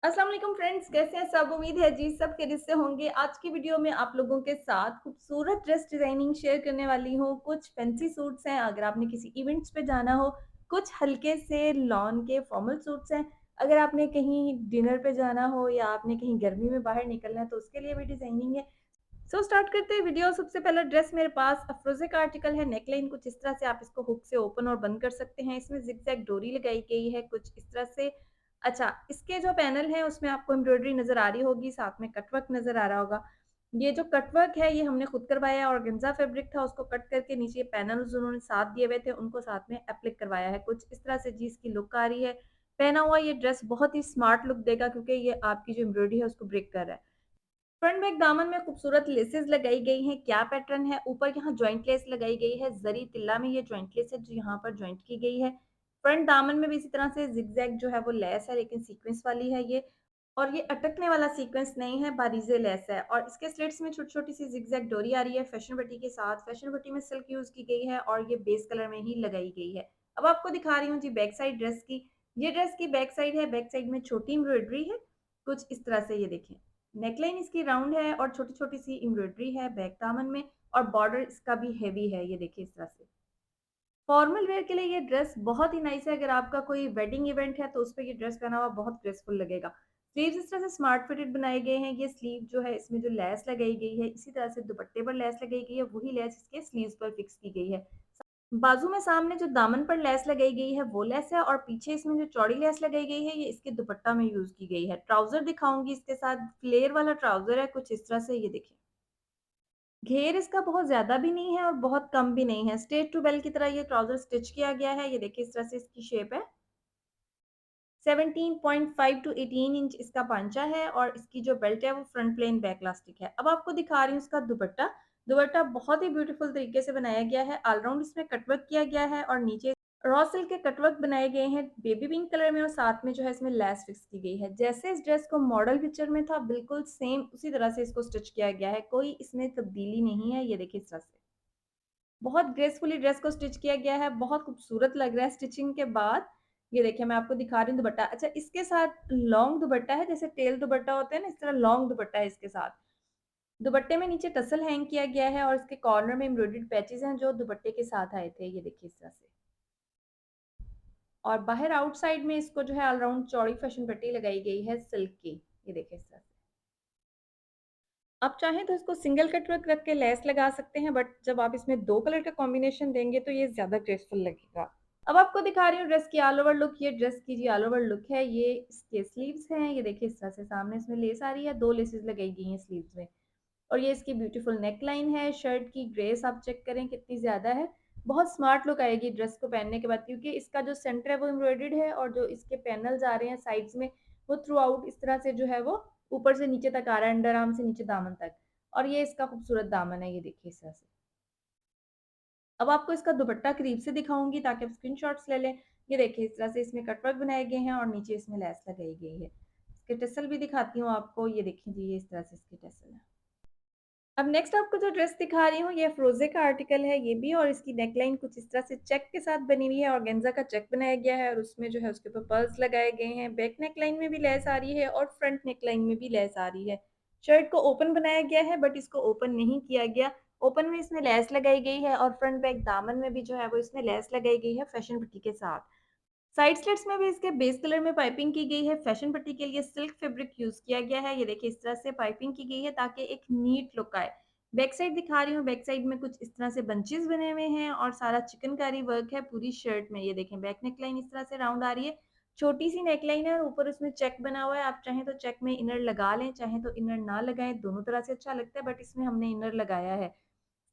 अस्सलाम वालेकुम फ्रेंड्स, कैसे हैं सब? उम्मीद है जी सब खैरियत से होंगे। आज की वीडियो में आप लोगों के साथ खूबसूरत ड्रेस डिज़ाइनिंग शेयर करने वाली हूँ। कुछ फैंसी सूट्स हैं अगर आपने किसी इवेंट्स पे जाना हो, कुछ हल्के से लॉन के फॉर्मल सूट्स हैं अगर आपने कहीं डिनर पे जाना हो या आपने कहीं गर्मी में बाहर निकलना है तो उसके लिए भी डिज़ाइनिंग है। स्टार्ट करते हैं वीडियो। सबसे पहला ड्रेस मेरे पास अफरोज़े का आर्टिकल है। नेकलाइन कुछ इस तरह से, आप इसको हुक से ओपन और बंद कर सकते हैं। इसमें ज़िगज़ैग डोरी लगाई गई है कुछ इस तरह से। अच्छा, इसके जो पैनल है उसमें आपको एम्ब्रॉयडरी नज़र आ रही होगी, साथ में कटवर्क नज़र आ रहा होगा। ये जो कटवर्क है ये हमने खुद करवाया है, ऑर्गेन्जा फैब्रिक था उसको कट करके नीचे पैनल्स उन्होंने साथ दिए हुए थे, उनको साथ में एप्लिक करवाया है। कुछ इस तरह से जी इसकी लुक आ रही है। पहना हुआ ये ड्रेस बहुत ही स्मार्ट लुक देगा क्योंकि ये आपकी जो एम्ब्रॉयडरी है उसको ब्रेक कर रहा है। फ्रंट बैक दामन में खूबसूरत लेसेस लगाई गई हैं। क्या पैटर्न है, ऊपर यहाँ जॉइंट लेस लगाई गई है। जरी तिल्ला में ये जॉइंट लेस है जो यहाँ पर जॉइंट की गई है। फ्रंट दामन में भी इसी तरह से जिगजैग जो है वो लेस है, लेकिन सीक्वेंस वाली है ये। और ये अटकने वाला सीक्वेंस नहीं है, बारीज़े लेस है और इसके स्लिट्स में छोटी-छोटी सी ज़िगज़ैग डोरी आ रही है फैशन पट्टी के साथ। फैशन पट्टी में सिल्क यूज़ की गई है और ये बेस कलर में ही लगाई गई है। अब आपको दिखा रही हूँ जी बैक साइड ड्रेस की। ये ड्रेस की बैक साइड है, बैक साइड में छोटी एम्ब्रॉयडरी है, कुछ इस तरह से ये देखें। नेकलाइन इसकी राउंड है और छोटी-छोटी सी एम्ब्रॉयडरी है बैक दामन में और बॉर्डर इसका भी हेवी है, ये देखिए इस तरह से। फॉर्मल वेयर के लिए ये ड्रेस बहुत ही नाइस है। अगर आपका कोई वेडिंग इवेंट है तो उस पे ये ड्रेस पहना हुआ बहुत ग्रेसफुल लगेगा। स्लीव्स इस तरह से स्मार्ट फिटेड बनाए गए हैं। ये स्लीव जो है इसमें जो लेस लगाई गई है इसी तरह से दुपट्टे पर लेस लगाई गई है, वही लेस इसके स्लीव्स पर फिक्स की गई है। बाजू में सामने जो दामन पर लेस लगाई गई है वो लेस है और पीछे इसमें जो चौड़ी लेस लगाई गई है ये इसके दुपट्टा में यूज़ की गई है। ट्राउज़र दिखाऊँगी इसके साथ, फ्लेयर वाला ट्राउज़र है कुछ इस तरह से, ये देखिए। घेर इसका बहुत ज़्यादा भी नहीं है और बहुत कम भी नहीं है। स्ट्रेट टू बेल की तरह ये ट्राउज़र स्टिच किया गया है। ये देखिए इस तरह से इसकी शेप है। 17.5 टू 18 इंच इसका पांचा है और इसकी जो बेल्ट है वो फ्रंट प्लेन बैक इलास्टिक है। अब आपको दिखा रही हूँ इसका दुपट्टा। दुपट्टा बहुत ही ब्यूटीफुल तरीके से बनाया गया है। ऑल राउंड इसमें कटवर्क किया गया है और नीचे रॉ सिल्क के कटवर्क बनाए गए हैं बेबी पिंक कलर में और साथ में जो है इसमें लेस फिक्स की गई है। जैसे इस ड्रेस को मॉडल पिक्चर में था बिल्कुल सेम उसी तरह से इसको स्टिच किया गया है। कोई इसमें तब्दीली नहीं है। ये देखिए इस तरह से। बहुत ग्रेसफुली ड्रेस को स्टिच किया गया है, बहुत खूबसूरत लग रहा है स्टिचिंग के बाद। ये देखिए मैं आपको दिखा रही हूँ दुपट्टा। अच्छा, इसके साथ लॉन्ग दुपट्टा है, जैसे टेल दुपट्टा होता है ना, इस तरह लॉन्ग दुपट्टा है इसके साथ। दुपट्टे में नीचे टसल हैंग किया गया है और इसके कॉर्नर में एम्ब्रॉयडर्ड पैचेज़ हैं जो दुपट्टे के साथ आए थे। ये देखिए इस तरह से। और बाहर आउटसाइड में इसको जो है ऑल राउंड चौड़ी फैशन पट्टी लगाई गई है सिल्क की। ये देखिए इस तरह से। आप चाहें तो इसको सिंगल कट वर्क रख के लेस लगा सकते हैं, बट जब आप इसमें 2 कलर का कॉम्बिनेशन देंगे तो ये ज़्यादा ग्रेसफुल लगेगा। अब आपको दिखा रही हूँ ड्रेस की ऑल ओवर लुक। ये ड्रेस की जी ऑल ओवर लुक है। ये इसके स्लीव्स हैं। ये देखिए इस तरह से सामने इसमें लेस आ रही है, 2 लेसेस लगाई गई हैं स्लीव्स में। और ये इसकी ब्यूटीफुल नेक लाइन है। शर्ट की ग्रेस आप चेक करें कितनी ज़्यादा है। बहुत स्मार्ट लुक आएगी ड्रेस को पहनने के बाद क्योंकि इसका जो सेंटर है वो एम्ब्रॉयडर्ड है और जो इसके पैनल्स आ रहे हैं साइड्स में वो थ्रू आउट इस तरह से जो है वो ऊपर से नीचे तक आ रहा है, अंडर आर्म से नीचे दामन तक। और ये इसका खूबसूरत दामन है, ये देखिए इस तरह से। अब आपको इसका दुपट्टा करीब से दिखाऊँगी ताकि आप स्क्रीनशॉट्स ले लें। ये देखिए इस तरह से इसमें कटवर्क बनाए गए हैं और नीचे इसमें लेस लगाई गई है। इसके टसल भी दिखाती हूँ आपको। ये देखिए जी, ये इस तरह से इसके टसल है। अब नेक्स्ट आपको जो ड्रेस दिखा रही हूँ ये फ़िरोज़े का आर्टिकल है ये भी, और इसकी नेकलाइन कुछ इस तरह से चेक के साथ बनी हुई है। ऑर्गेन्जा का चेक बनाया गया है और उसमें जो है उसके ऊपर पर्ल्स लगाए गए हैं। बैक नेकलाइन में भी लेस आ रही है और फ्रंट नेकलाइन में भी लेस आ रही है। शर्ट को ओपन बनाया गया है बट इसको ओपन नहीं किया गया। ओपन में इसमें लेस लगाई गई है और फ्रंट बैक दामन में भी जो है वो इसमें लेस लगाई गई है फैशन पट्टी के साथ। साइड स्लिट्स में भी इसके बेस कलर में पाइपिंग की गई है। फैशन पट्टी के लिए सिल्क फैब्रिक यूज़ किया गया है। ये देखिए इस तरह से पाइपिंग की गई है ताकि एक नीट लुक आए। बैक साइड दिखा रही हूँ, बैक साइड में कुछ इस तरह से बंचेस बने हुए हैं और सारा चिकनकारी वर्क है पूरी शर्ट में। ये देखें बैक नेकलाइन इस तरह से राउंड आ रही है। छोटी-सी नेकलाइन है और ऊपर उसमें चेक बना हुआ है। आप चाहें तो चेक में इनर लगा लें, चाहें तो इनर ना लगाएँ, दोनों तरह से अच्छा लगता है बट इसमें हमने इनर लगाया है।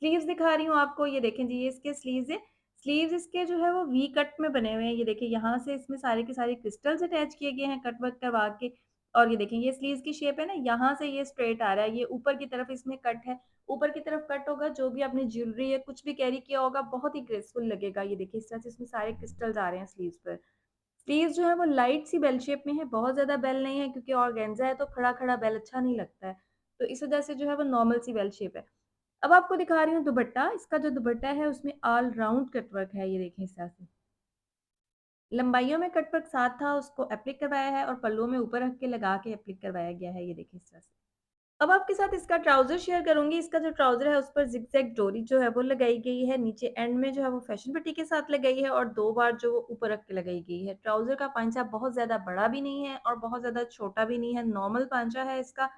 स्लीव्स दिखा रही हूँ आपको। ये देखें जी, ये इसके स्लीव्स हैं। स्लीव्स इसके जो है वो वी कट में बने हुए हैं। ये देखिए यहाँ से इसमें सारे के सारे क्रिस्टल्स अटैच किए गए हैं कट वर्क करवा के। और ये देखें ये स्लीव्स की शेप है ना, यहाँ से ये स्ट्रेट आ रहा है। ये ऊपर की तरफ इसमें कट है। ऊपर की तरफ कट होगा, जो भी आपने ज्वेलरी या कुछ भी कैरी किया होगा बहुत ही ग्रेसफुल लगेगा। ये देखिए इस तरह से इसमें सारे क्रिस्टल्स आ रहे हैं स्लीव्स पर। स्लीव्स जो है वो लाइट सी बेल शेप में है, बहुत ज़्यादा बेल नहीं है क्योंकि ऑर्गेन्जा है तो खड़ा-खड़ा बेल अच्छा नहीं लगता है। तो इस वज़ह से जो है वो नॉर्मल सी बेल शेप है। अब आपको दिखा रही हूँ दुपट्टा। इसका जो दुपट्टा है उसमें ऑल राउंड कटवर्क है। ये देखिए इस तरह से। लंबाइयों में कटवर्क साथ था, उसको एप्लिक करवाया है और पल्लुओं में ऊपर रख के लगा के एप्लिक करवाया गया है, ये देखिए इस तरह से। अब आपके साथ इसका ट्राउज़र शेयर करूँगी, इसका जो ट्राउज़र है उस पर ज़िगज़ैग डोरी जो है वो लगाई गई है, नीचे एंड में जो है वो फैशन पट्टी के साथ लगाई है और 2 बार जो वो ऊपर रख के लगाई गई है। ट्राउज़र का पांचा बहुत ज़्यादा बड़ा भी नहीं है और बहुत ज़्यादा छोटा भी नहीं है, नॉर्मल पांचा है इसका।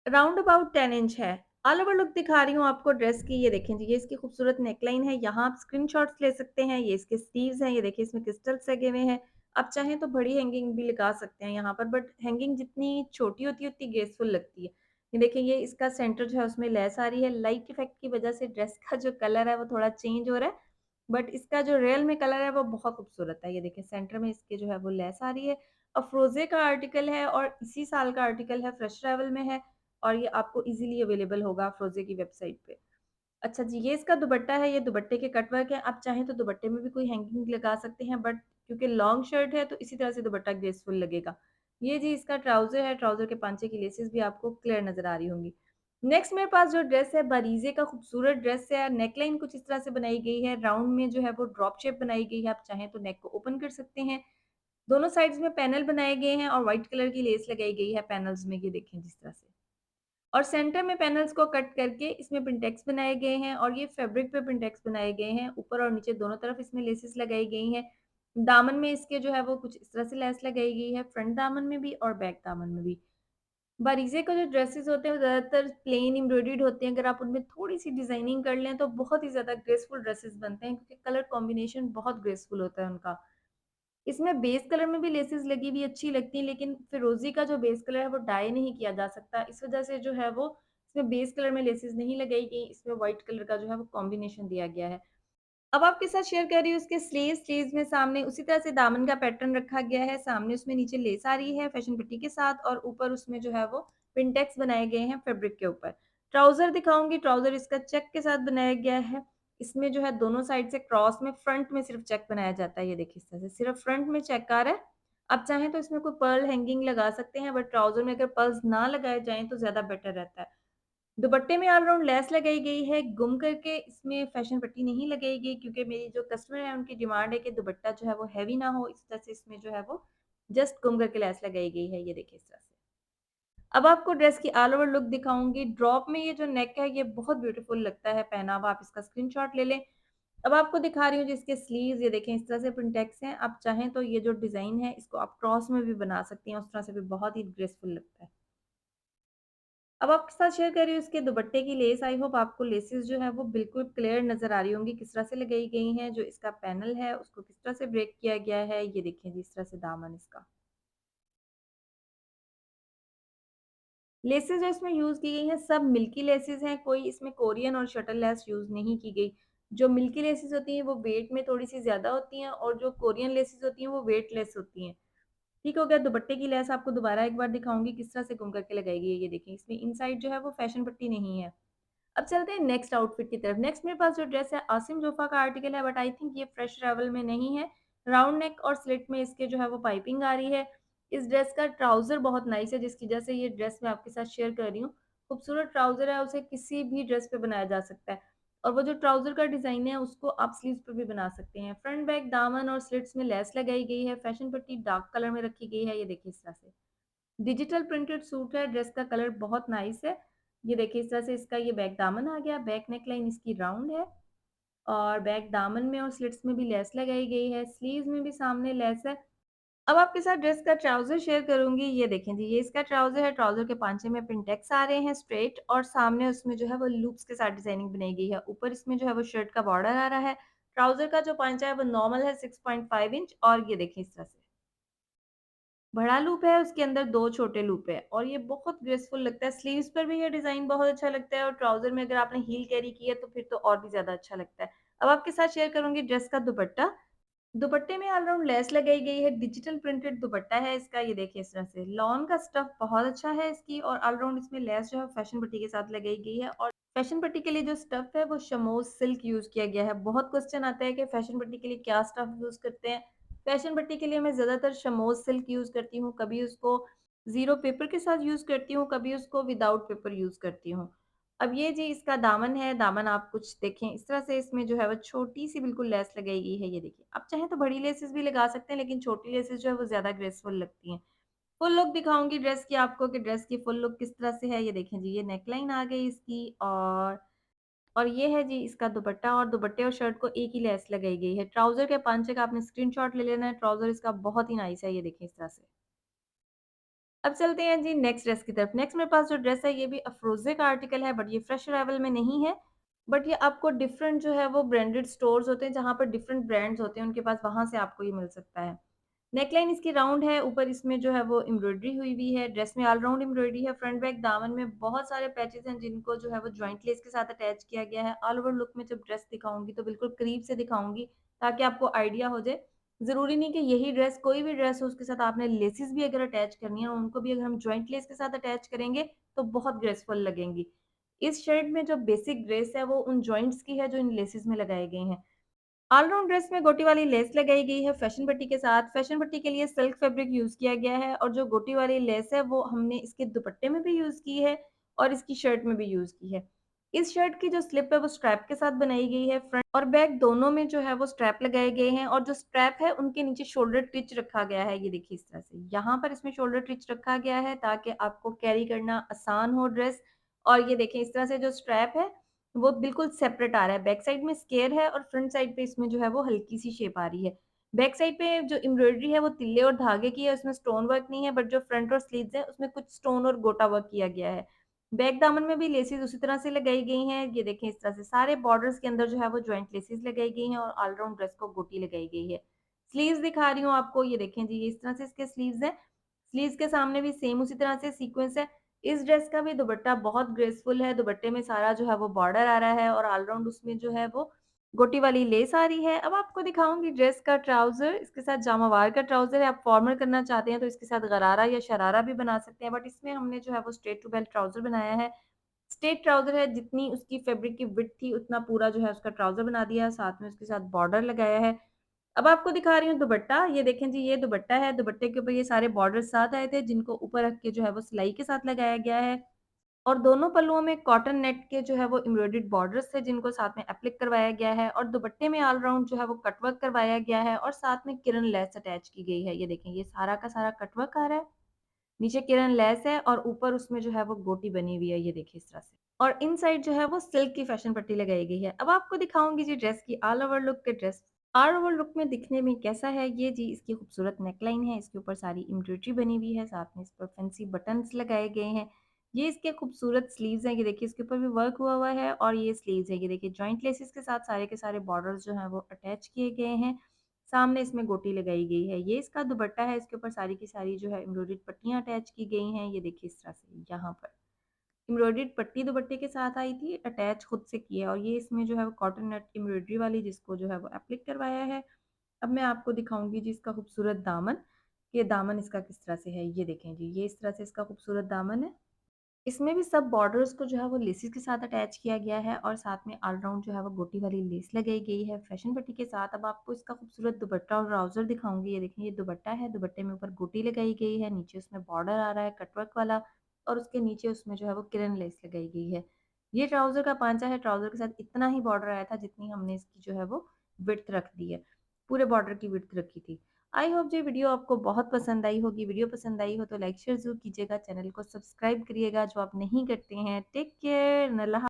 राउंड अबाउट 10 इंच है। ऑल ओवर लुक दिखा रही हूँ आपको ड्रेस की, ये देखें जी, ये इसकी खूबसूरत नेकलाइन है, यहाँ आप स्क्रीनशॉट्स ले सकते हैं, ये इसके स्लीव्स हैं, ये देखिए इसमें क्रिस्टल्स लगे हुए हैं। आप चाहें तो बड़ी हैंगिंग भी लगा सकते हैं यहाँ पर, बट हैंगिंग जितनी छोटी होती है उतनी ग्रेसफुल लगती है। ये देखिए ये इसका सेंटर जो है उसमें लेस आ रही है, लाइट इफेक्ट की वजह से ड्रेस का जो कलर है वो थोड़ा चेंज हो रहा है, बट इसका जो रियल में कलर है वो बहुत खूबसूरत है। ये देखिए सेंटर में इसके जो है वो लेस आ रही है। अफरोज़े का आर्टिकल है और इसी साल का आर्टिकल है, फ्रेश ट्रैवल में है और ये आपको ईज़िली अवेलेबल होगा अफरोज़े की वेबसाइट पे। अच्छा जी, ये इसका दुपट्टा है, ये दुपट्टे के कटवर्क है। आप चाहें तो दुपट्टे में भी कोई हैंगिंग लगा सकते हैं, बट क्योंकि लॉन्ग शर्ट है तो इसी तरह से दुपट्टा ग्रेसफुल लगेगा। ये जी इसका ट्राउज़र है, ट्राउज़र के पांचे की लेसेस भी आपको क्लियर नज़र आ रही होंगी। नेक्स्ट मेरे पास जो ड्रेस है बारीज़े का खूबसूरत ड्रेस है, नेकलाइन कुछ इस तरह से बनाई गई है, राउंड में जो है वो ड्रॉप शेप बनाई गई है। आप चाहें तो नेक को ओपन कर सकते हैं। दोनों साइड्स में पैनल बनाए गए हैं और व्हाइट कलर की लेस लगाई गई है पैनल्स में, ये देखें जिस तरह से। और सेंटर में पैनल्स को कट करके इसमें पिंटेक्स बनाए गए हैं और ये फैब्रिक पे पिंटेक्स बनाए गए हैं। ऊपर और नीचे दोनों तरफ इसमें लेसेस लगाई गई हैं। दामन में इसके जो है वो कुछ इस तरह से लेस लगाई गई है, फ्रंट दामन में भी और बैक दामन में भी। बारीज़े का जो ड्रेसेस होते हैं वो ज़्यादातर प्लेन एम्ब्रॉयडर्ड होते हैं। अगर आप उनमें थोड़ी-सी डिज़ाइनिंग कर लें तो बहुत ही ज़्यादा ग्रेसफुल ड्रेसेस बनते हैं, क्योंकि कलर कॉम्बिनेशन बहुत ग्रेसफुल होता है उनका। इसमें बेस कलर में भी लेसेस लगी हुई अच्छी लगती हैं, लेकिन फिरोज़ी का जो बेस कलर है वो डाई नहीं किया जा सकता। इस वज़ह से जो है वो इसमें बेस कलर में लेसेस नहीं लगाई गई, इसमें व्हाइट कलर का जो है वो कॉम्बिनेशन दिया गया है। अब आपके साथ शेयर कर रही हूँ उसके स्लीव्स, स्लीव्स में सामने उसी तरह से दामन का पैटर्न रखा गया है, सामने उसमें नीचे लेस आ रही है फैशन पट्टी के साथ और ऊपर उसमें जो है वो पिंटेक्स बनाए गए हैं फैब्रिक के ऊपर। ट्राउज़र दिखाऊँगी, ट्राउज़र इसका चेक के साथ बनाया गया है। इसमें जो है दोनों साइड से क्रॉस में फ्रंट में सिर्फ चेक बनाया जाता है, ये देखिए इस तरह से सिर्फ फ्रंट में चेक आ रहा है। आप चाहें तो इसमें कोई पर्ल हैंगिंग लगा सकते हैं, बट ट्राउज़र में अगर पर्ल्स ना लगाए जाएँ तो ज़्यादा बेटर रहता है। दुपट्टे में ऑल राउंड लेस लगाई गई है, गुम करके इसमें फैशन पट्टी नहीं लगाई गई, क्योंकि मेरी जो कस्टमर है उनकी डिमांड है कि दुपट्टा जो है वो हेवी ना हो, इस तरह से इसमें जो है वो जस्ट गुम करके लेस लगाई गई है, ये देखिए इस तरह से। अब आपको ड्रेस की ऑल ओवर लुक दिखाऊँगी। ड्रॉप में ये जो नेक है ये बहुत ब्यूटीफुल लगता है पहना हुआ, आप इसका स्क्रीनशॉट ले लें। अब आपको दिखा रही हूँ जिसके स्लीव्स, ये देखें इस तरह से पिंटेक्स हैं। आप चाहें तो ये जो डिज़ाइन है इसको आप क्रॉस में भी बना सकती हैं, उस तरह से भी बहुत ही ग्रेसफुल लगता है। अब आपके साथ शेयर कर रही हूँ इसके दुपट्टे की लेस। आई होप आपको लेसेस जो है वो बिल्कुल क्लियर नज़र आ रही होंगी, किस तरह से लगाई गई हैं। जो इसका पैनल है उसको किस तरह से ब्रेक किया गया है, ये देखिए जी इस तरह से दामन इसका। लेसेस जो इसमें यूज़ की गई हैं सब मिल्की लेसेस हैं, कोई इसमें कोरियन और शटल लेस यूज़ नहीं की गई। जो मिल्की लेसेस होती हैं वो वेट में थोड़ी-सी ज़्यादा होती हैं और जो कोरियन लेसेस होती हैं वो वेटलेस होती हैं। ठीक हो गया, दुपट्टे की लेस आपको दोबारा एक बार दिखाऊँगी किस तरह से गुम करके लगाई गई है, ये देखिए इसमें इनसाइड जो है वो फैशन पट्टी नहीं है। अब चलते हैं नेक्स्ट आउटफिट की तरफ। नेक्स्ट मेरे पास जो ड्रेस है आसिम जोफ़ा का आर्टिकल है, बट आई थिंक ये फ्रेश ट्रैवल में नहीं है। राउंड नेक और स्लिट में इसके जो है वो पाइपिंग आ रही है। इस ड्रेस का ट्राउज़र बहुत नाइस है, जिसकी वजह से ये ड्रेस मैं आपके साथ शेयर कर रही हूँ। खूबसूरत ट्राउज़र है, उसे किसी भी ड्रेस पे बनाया जा सकता है और वो जो ट्राउज़र का डिज़ाइन है उसको आप स्लीव्स पे भी बना सकते हैं। फ्रंट बैक दामन और स्लिट्स में लेस लगाई गई है। फैशन पट्टी डार्क कलर में रखी गई है, ये देखिए इस तरह से। डिजिटल प्रिंटेड सूट है, ड्रेस का कलर बहुत नाइस है। ये देखिए इस तरह से इसका ये बैक दामन आ गया, बैक नेकलाइन इसकी राउंड है और बैक दामन में और स्लिट्स में भी लेस लगाई गई है, स्लीव्स में भी सामने लेस है। अब आपके साथ ड्रेस का ट्राउज़र शेयर करूँगी, ये देखें जी, ये इसका ट्राउज़र है, ट्राउज़र के पांचे में पिंटेक्स आ रहे हैं स्ट्रेट और सामने उसमें जो है वो लूप्स के साथ डिज़ाइनिंग बनाई गई है। ऊपर इसमें जो है वो शर्ट का बॉर्डर आ रहा है। ट्राउज़र का जो पांचा है वो नॉर्मल है 6.5 इंच और ये देखिए इस तरह से। बड़ा लूप है, उसके अंदर 2 छोटे लूप है और ये बहुत ग्रेसफुल लगता है। स्लीव्स पर भी ये डिज़ाइन बहुत अच्छा लगता है और ट्राउज़र में अगर आपने हील कैरी की है तो फिर तो और भी ज़्यादा अच्छा लगता है। अब आपके साथ शेयर करूँगी ड्रेस का दुपट्टा। दुपट्टे में ऑल राउंड लेस लगाई गई है, डिजिटल प्रिंटेड दुपट्टा है इसका, ये देखिए इस तरह से। लॉन का स्टफ बहुत अच्छा है इसकी और ऑल राउंड इसमें लेस जो है फैशन पट्टी के साथ लगाई गई है और फैशन पट्टी के लिए जो स्टफ है वो शमोज सिल्क यूज़ किया गया है। बहुत क्वेश्चन आता है कि फैशन पट्टी के लिए क्या स्टफ यूज़ करते हैं। फैशन पट्टी के लिए मैं ज़्यादातर शमोज सिल्क यूज़ करती हूँ, कभी उसको ज़ीरो पेपर के साथ यूज़ करती हूँ, कभी उसको विदाउट पेपर यूज़ करती हूँ। अब ये जी इसका दामन है, दामन आप कुछ देखें इस तरह से इसमें जो है वो छोटी-सी बिल्कुल लेस लगाई गई है, ये देखिए। आप चाहें तो बड़ी लेसेस भी लगा सकते हैं, लेकिन छोटी लेसेस जो है वो ज़्यादा ग्रेसफुल लगती हैं। फुल लुक दिखाऊँगी ड्रेस की आपको कि ड्रेस की फुल लुक किस तरह से है, ये देखें जी, ये नेकलाइन आ गई इसकी और ये है जी इसका दुपट्टा और दुपट्टे और शर्ट को एक ही लेस लगाई गई है। ट्राउज़र के पंचे का आपने स्क्रीनशॉट ले लेना है, ट्राउज़र इसका बहुत ही नाइस है, ये देखें इस तरह से। अब चलते हैं जी नेक्स्ट ड्रेस की तरफ। नेक्स्ट मेरे पास जो ड्रेस है ये भी अफ़रोज़े का आर्टिकल है बट ये फ्रेश अराइवल में नहीं है। बट ये आपको डिफरेंट जो है वो ब्रांडेड स्टोर्स होते हैं जहाँ पर डिफरेंट ब्रांड्स होते हैं उनके पास वहाँ से आपको ये मिल सकता है। नेकलाइन इसकी राउंड है, ऊपर इसमें जो है वो एम्ब्रॉयडरी हुई हुई है। ड्रेस में ऑल राउंड एम्ब्रॉयडरी है, फ्रंट बैक दामन में बहुत सारे पैचेज़ हैं जिनको जो है वो जॉइंट लेस के साथ अटैच किया गया है। ऑल ओवर लुक में जब ड्रेस दिखाऊँगी तो बिल्कुल करीब से दिखाऊँगी ताकि आपको आइडिया हो जाए। ज़रूरी नहीं कि यही ड्रेस कोई भी ड्रेस हो उसके साथ आपने लेसेस भी अगर अटैच करनी है उनको भी अगर हम जॉइंट लेस के साथ अटैच करेंगे तो बहुत ग्रेसफुल लगेंगी। इस शर्ट में जो बेसिक ग्रेस है वो उन जॉइंट्स की है जो इन लेसेस में लगाए गए हैं। ऑल राउंड ड्रेस में गोटी वाली लेस लगाई गई है फैशन पट्टी के साथ। फैशन पट्टी के लिए सिल्क फैब्रिक यूज़ किया गया है और जो गोटी वाली लेस है वो हमने इसके दुपट्टे में भी यूज़ की है और इसकी शर्ट में भी यूज़ की है। इस शर्ट की जो स्लिप है वो स्ट्रैप के साथ बनाई गई है। फ्रंट और बैक दोनों में जो है वो स्ट्रैप लगाए गए हैं और जो स्ट्रैप है उनके नीचे शोल्डर टिच रखा गया है। ये देखिए इस तरह से। यहाँ पर इसमें शोल्डर टिच रखा गया है ताकि आपको कैरी करना आसान हो ड्रेस और ये देखें इस तरह से जो स्ट्रैप है वो बिल्कुल सेपरेट आ रहा है। बैक साइड में स्क्वेयर है और फ्रंट साइड पे इसमें जो है वो हल्की-सी शेप आ रही है। बैक साइड पे जो एम्ब्रॉयडरी है वो तिल्ले और धागे की है, उसमें स्टोन वर्क नहीं है बट जो फ्रंट और स्लीव्स हैं उसमें कुछ स्टोन और गोटा वर्क किया गया है। बैक दामन में भी लेसेस उसी तरह से लगाई गई हैं। ये देखें इस तरह से सारे बॉर्डर्स के अंदर जो है वो जॉइंट लेसेस लगाई गई हैं और ऑल राउंड ड्रेस को गोटी लगाई गई है। स्लीव्स दिखा रही हूँ आपको, ये देखें जी, ये इस तरह से इसके स्लीव्स हैं। स्लीव्स के सामने भी सेम उसी तरह से सीक्वेंस है। इस ड्रेस का भी दुपट्टा बहुत ग्रेसफुल है, दुपट्टे में सारा जो है वो बॉर्डर आ रहा है और ऑल राउंड उसमें जो है वो गोटी वाली लेस आ रही है। अब आपको दिखाऊँगी ड्रेस का ट्राउज़र, इसके साथ जामावार का ट्राउज़र है, आप फॉर्मल करना चाहते हैं तो इसके साथ गरारा या शरारा भी बना सकते हैं बट इसमें हमने जो है वो स्ट्रेट टू बेल्ट ट्राउज़र बनाया है। स्ट्रेट ट्राउज़र है, जितनी उसकी फैब्रिक की विड्थ थी उतना पूरा जो है उसका ट्राउज़र बना दिया है, साथ में उसके साथ बॉर्डर लगाया है। अब आपको दिखा रही हूँ दुपट्टा, ये देखें जी, ये दुपट्टा है, दुपट्टे के ऊपर ये सारे बॉर्डर साथ आए थे जिनको ऊपर रख के जो है वो सिलाई के साथ लगाया गया है और दोनों पल्लुओं में कॉटन नेट के जो है वो एम्ब्रॉयडर्ड बॉर्डर्स थे जिनको साथ में एप्लिक करवाया गया है और दुपट्टे में ऑल राउंड जो है वो कटवर्क करवाया गया है और साथ में किरण लेस अटैच की गई है। ये देखें, ये सारा का सारा कटवर्क आ रहा है, नीचे किरण लेस है और ऊपर उसमें जो है वो गोटी बनी हुई है, ये देखिए इस तरह से। और इनसाइड जो है वो सिल्क की फैशन पट्टी लगाई गई है। अब आपको दिखाऊँगी जी ड्रेस की ऑल ओवर लुक के ड्रेस ऑल ओवर लुक में दिखने में कैसा है, ये जी इसकी खूबसूरत नेकलाइन है, इसके ऊपर सारी एम्ब्रॉयडरी बनी हुई है, साथ में इस पर फैंसी बटन्स लगाए गए हैं। ये इसके खूबसूरत स्लीव्स हैं, ये देखिए इसके ऊपर भी वर्क हुआ हुआ है और ये स्लीव्स है, ये देखिए जॉइंट लेसेस के साथ सारे के सारे बॉर्डर्स जो हैं वो अटैच किए गए हैं। सामने इसमें गोटी लगाई गई है। ये इसका दुपट्टा है, इसके ऊपर सारी की सारी जो है एम्ब्रॉयडर्ड पट्टियाँ अटैच की गई हैं, ये देखिए इस तरह से यहाँ पर। एम्ब्रॉयडर्ड पट्टी दुपट्टे के साथ आई थी, अटैच खुद से की है और ये इसमें जो है वो कॉटन नेट एम्ब्रॉयडरी वाली जिसको जो है वो एप्लिक करवाया है। अब मैं आपको दिखाऊँगी जी इसका खूबसूरत दामन, कि दामन इसका किस तरह से है। ये देखें जी, ये इस तरह से इसका खूबसूरत दामन है। इसमें भी सब बॉर्डर्स को जो है वो लेसेस के साथ अटैच किया गया है और साथ में ऑल राउंड जो है वो गोटी वाली लेस लगाई गई है फैशन पट्टी के साथ। अब आपको इसका खूबसूरत दुपट्टा और ट्राउज़र दिखाऊँगी। ये देखिए, ये दुपट्टा है, दुपट्टे में ऊपर गोटी लगाई गई है, नीचे उसमें बॉर्डर आ रहा है कटवर्क वाला और उसके नीचे उसमें जो है वो किरण लेस लगाई गई है। ये ट्राउज़र का पांचा है, ट्राउज़र के साथ इतना ही बॉर्डर आया था जितनी हमने इसकी जो है वो विड्थ रख दी है। पूरे बॉर्डर की विड्थ रखी थी। आई होप ये वीडियो आपको बहुत पसंद आई होगी। वीडियो पसंद आई हो तो लाइक शेयर ज़रूर कीजिएगा, चैनल को सब्सक्राइब करिएगा जो आप नहीं करते हैं। टेक केयर, अल्लाह